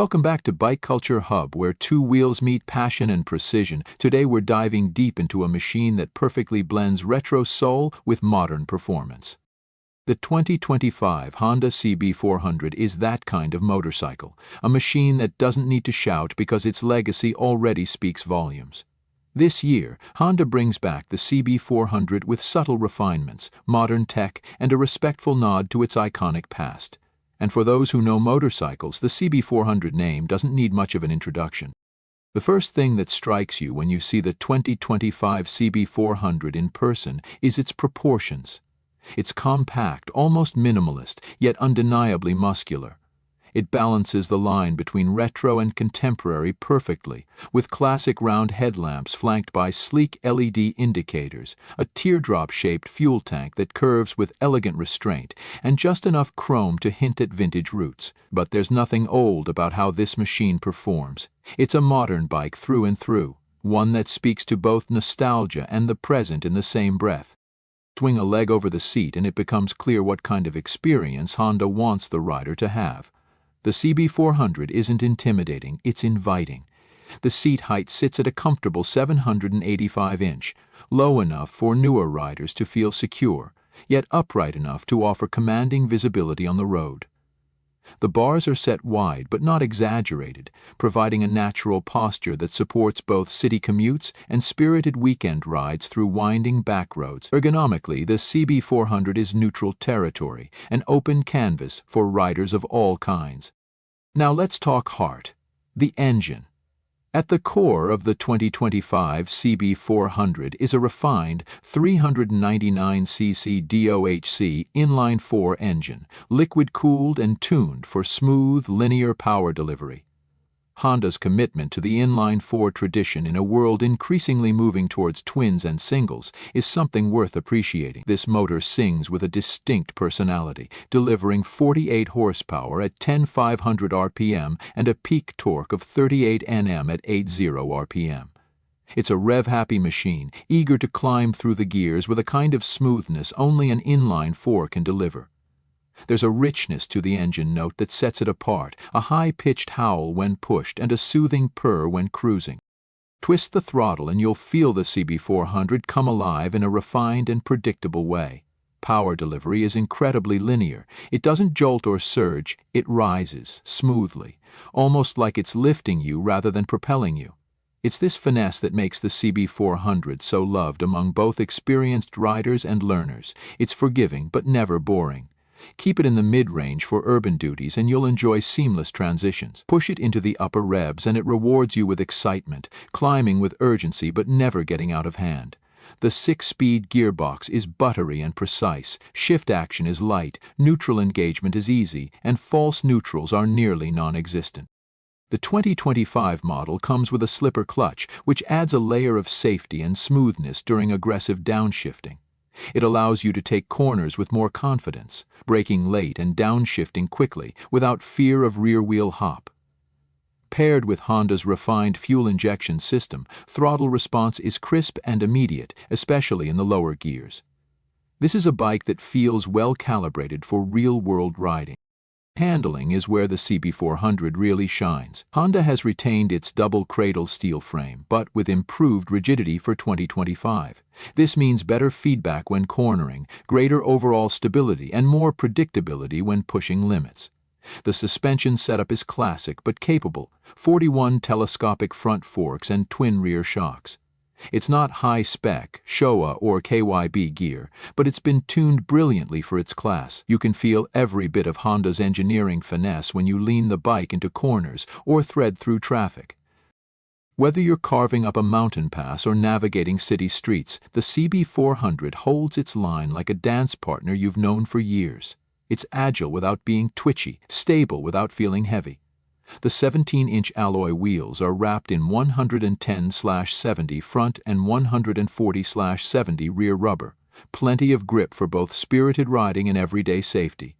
Welcome back to Bike Culture Hub, where two wheels meet passion and precision. Today we're diving deep into a machine that perfectly blends retro soul with modern performance. The 2025 Honda CB400 is that kind of motorcycle, a machine that doesn't need to shout because its legacy already speaks volumes. This year, Honda brings back the CB400 with subtle refinements, modern tech, and a respectful nod to its iconic past. And for those who know motorcycles, the CB400 name doesn't need much of an introduction. The first thing that strikes you when you see the 2025 CB400 in person is its proportions. It's compact, almost minimalist, yet undeniably muscular. It balances the line between retro and contemporary perfectly, with classic round headlamps flanked by sleek LED indicators, a teardrop-shaped fuel tank that curves with elegant restraint, and just enough chrome to hint at vintage roots. But there's nothing old about how this machine performs. It's a modern bike through and through, one that speaks to both nostalgia and the present in the same breath. Swing a leg over the seat and it becomes clear what kind of experience Honda wants the rider to have. The CB400 isn't intimidating, it's inviting. The seat height sits at a comfortable 785-inch, low enough for newer riders to feel secure, yet upright enough to offer commanding visibility on the road. The bars are set wide but not exaggerated, providing a natural posture that supports both city commutes and spirited weekend rides through winding back roads. Ergonomically, the CB400 is neutral territory, an open canvas for riders of all kinds. Now let's talk heart, the engine. At the core of the 2025 CB400 is a refined 399cc DOHC inline-four engine, liquid-cooled and tuned for smooth, linear power delivery. Honda's commitment to the inline-four tradition in a world increasingly moving towards twins and singles is something worth appreciating. This motor sings with a distinct personality, delivering 48 horsepower at 10,500 RPM and a peak torque of 38 Nm at 80 RPM. It's a rev-happy machine, eager to climb through the gears with a kind of smoothness only an inline-four can deliver. There's a richness to the engine note that sets it apart, a high-pitched howl when pushed and a soothing purr when cruising. Twist the throttle and you'll feel the CB400 come alive in a refined and predictable way. Power delivery is incredibly linear. It doesn't jolt or surge, it rises, smoothly, almost like it's lifting you rather than propelling you. It's this finesse that makes the CB400 so loved among both experienced riders and learners. It's forgiving but never boring. Keep it in the mid-range for urban duties and you'll enjoy seamless transitions. Push it into the upper revs and it rewards you with excitement, climbing with urgency but never getting out of hand. The 6-speed gearbox is buttery and precise, shift action is light, neutral engagement is easy, and false neutrals are nearly non-existent. The 2025 model comes with a slipper clutch, which adds a layer of safety and smoothness during aggressive downshifting. It allows you to take corners with more confidence, braking late and downshifting quickly without fear of rear-wheel hop. Paired with Honda's refined fuel injection system, throttle response is crisp and immediate, especially in the lower gears. This is a bike that feels well-calibrated for real-world riding. Handling is where the CB400 really shines. Honda has retained its double cradle steel frame, but with improved rigidity for 2025. This means better feedback when cornering, greater overall stability, and more predictability when pushing limits. The suspension setup is classic but capable, 41 telescopic front forks and twin rear shocks. It's not high-spec, Showa or KYB gear, but it's been tuned brilliantly for its class. You can feel every bit of Honda's engineering finesse when you lean the bike into corners or thread through traffic. Whether you're carving up a mountain pass or navigating city streets, the CB400 holds its line like a dance partner you've known for years. It's agile without being twitchy, stable without feeling heavy. The 17-inch alloy wheels are wrapped in 110/70 front and 140/70 rear rubber, plenty of grip for both spirited riding and everyday safety.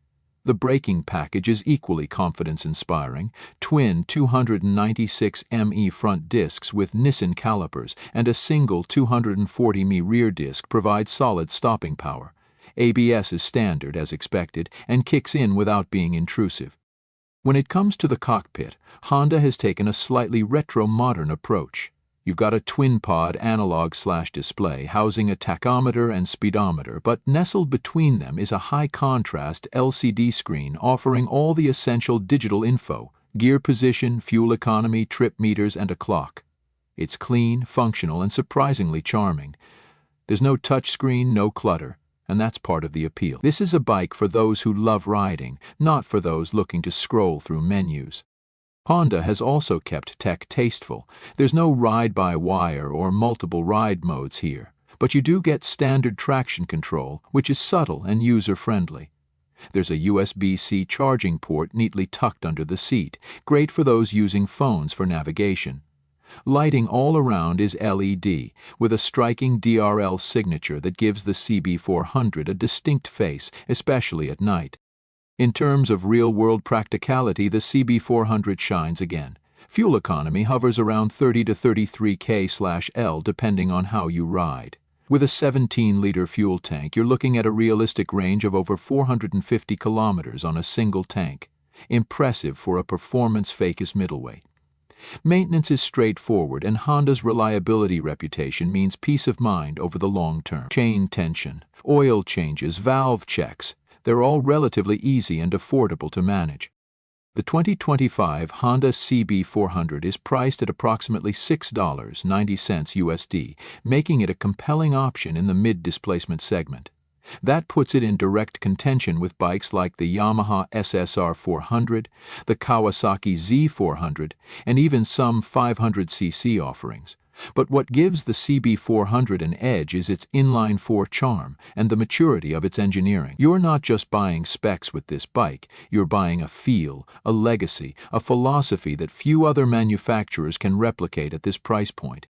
The braking package is equally confidence-inspiring. Twin 296 ME front discs with Nissan calipers and a single 240 ME rear disc provide solid stopping power. ABS is standard as expected and kicks in without being intrusive. When it comes to the cockpit, Honda has taken a slightly retro-modern approach. You've got a twin-pod analog/display housing a tachometer and speedometer, but nestled between them is a high-contrast LCD screen offering all the essential digital info: gear position, fuel economy, trip meters, and a clock. It's clean, functional, and surprisingly charming. There's no touchscreen, no clutter, and that's part of the appeal. This is a bike for those who love riding, not for those looking to scroll through menus. Honda has also kept tech tasteful. There's no ride-by-wire or multiple ride modes here, but you do get standard traction control, which is subtle and user-friendly. There's a USB-C charging port neatly tucked under the seat, great for those using phones for navigation. Lighting all around is LED, with a striking DRL signature that gives the CB400 a distinct face, especially at night. In terms of real-world practicality, the CB400 shines again. Fuel economy hovers around 30 to 33 kcal depending on how you ride. With a 17-liter fuel tank, you're looking at a realistic range of over 450 kilometers on a single tank. Impressive for a performance-focused middleweight. Maintenance is straightforward, and Honda's reliability reputation means peace of mind over the long term. Chain tension, oil changes, valve checks, they're all relatively easy and affordable to manage. The 2025 Honda CB400 is priced at approximately $6.90 USD, making it a compelling option in the mid-displacement segment. That puts it in direct contention with bikes like the Yamaha SSR 400, the Kawasaki Z400, and even some 500cc offerings. But what gives the CB400 an edge is its inline-four charm and the maturity of its engineering. You're not just buying specs with this bike, you're buying a feel, a legacy, a philosophy that few other manufacturers can replicate at this price point.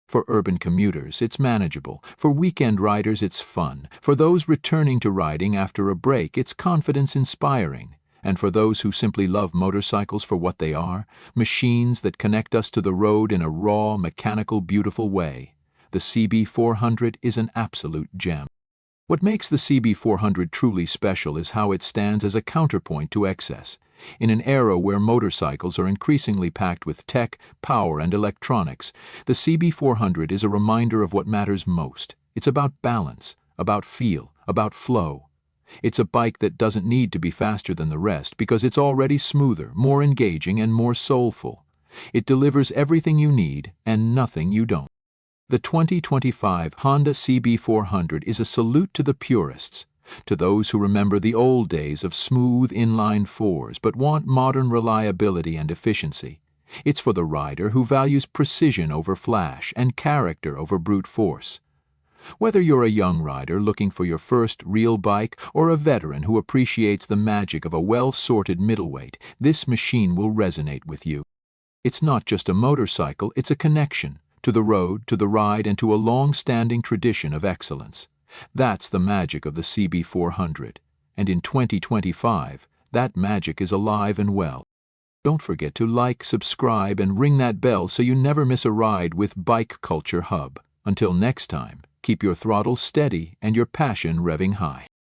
For urban commuters, it's manageable. For weekend riders, it's fun. For those returning to riding after a break, it's confidence-inspiring. And for those who simply love motorcycles for what they are, machines that connect us to the road in a raw, mechanical, beautiful way, the CB400 is an absolute gem. What makes the CB400 truly special is how it stands as a counterpoint to excess. In an era where motorcycles are increasingly packed with tech, power, and electronics, the CB400 is a reminder of what matters most. It's about balance, about feel, about flow. It's a bike that doesn't need to be faster than the rest because it's already smoother, more engaging, and more soulful. It delivers everything you need and nothing you don't. The 2025 Honda CB400 is a salute to the purists, to those who remember the old days of smooth inline-fours but want modern reliability and efficiency. It's for the rider who values precision over flash and character over brute force. Whether you're a young rider looking for your first real bike or a veteran who appreciates the magic of a well-sorted middleweight, this machine will resonate with you. It's not just a motorcycle, it's a connection to the road, to the ride, and to a long-standing tradition of excellence. That's the magic of the CB400, and in 2025, that magic is alive and well. Don't forget to like, subscribe, and ring that bell so you never miss a ride with Bike Culture Hub. Until next time, keep your throttle steady and your passion revving high.